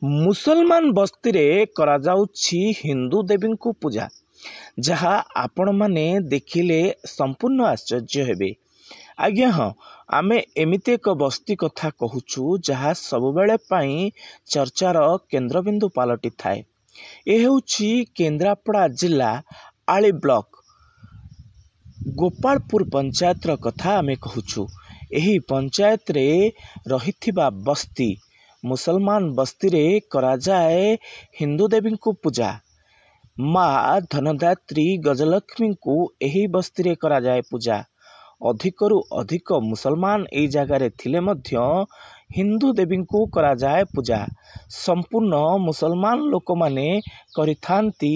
मुसलमान बस्ती रे करा जाउछि हिंदू देवी को पूजा जहा आपण माने देखिले संपूर्ण आश्चर्य हेबे। आज्ञा हाँ, आमे एमिते एक बस्ती कथा कहूछु जहा सबुबेले पाई चर्चार केन्द्रबिंदु पालटि थाए। ए हेउछि केन्द्रापड़ा जिला आली ब्लॉक गोपालपुर पंचायतर कथा आमे कहूछु। एही पंचायत रे रहिथिबा बस्ती मुसलमान बस्ती रे करा जाए हिंदू देवी को पूजा। माँ धनदात्री गजलक्ष्मी को एही बस्ती रे करा जाए पूजा। अधिकरु अधिक मुसलमान ए जगार थिले मध्य हिंदू देवी को करा जाए पूजा। संपूर्ण मुसलमान लोक माने करिथांती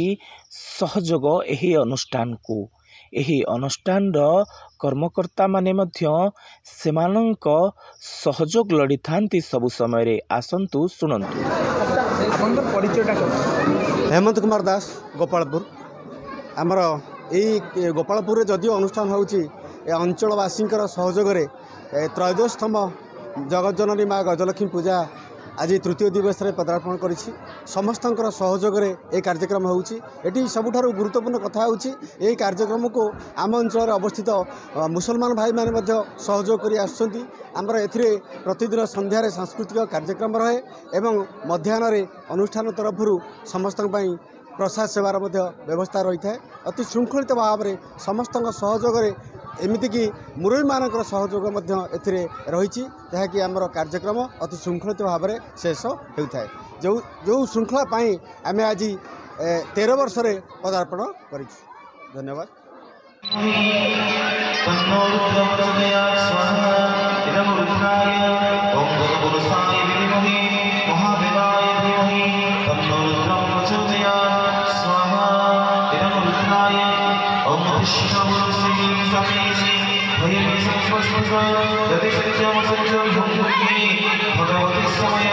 सहयोग एही अनुष्ठान को। एही अनुष्ठान कर्मकर्ता माने मध्य सेमानंक सहयोग लड़ी थांती सबु समय रे। आसंतु सुनंतु। हेमंत कुमार दास गोपालपुर आमर यही गोपालपुर जदिव अनुष्ठान होउची अंचलवासी सहयोग त्रयोदशतम जगज्जननी माँ गजलक्ष्मी पूजा आज तृतीय दिवस रे पदार्पण करिछि। समस्त सहयोग ये कार्यक्रम होउछि। एटी सबुठारु गुरुत्वपूर्ण कथा होउछि एही कार्यक्रम को आम अंचल अवस्थित मुसलमान भाई माने मध्य सहयोग करि आछंती। आमर एथिरे प्रतिदिन संध्यारे सांस्कृतिक कार्यक्रम रहे एवं मध्याह्न रे अनुष्ठान तरफरु समस्त प्रसाद सेवार मध्य व्यवस्था रही है। अति श्रृंखलित भाव में समस्त सहयोग एमतीक मुरबी मान सहयोग रही जहाँकि आमर कार्यक्रम अति श्रृंखलित भाव में शेष होता है। जो श्रृंखला आम आज 13 वर्ष पदार्पण कर। धन्यवाद। भगवती समय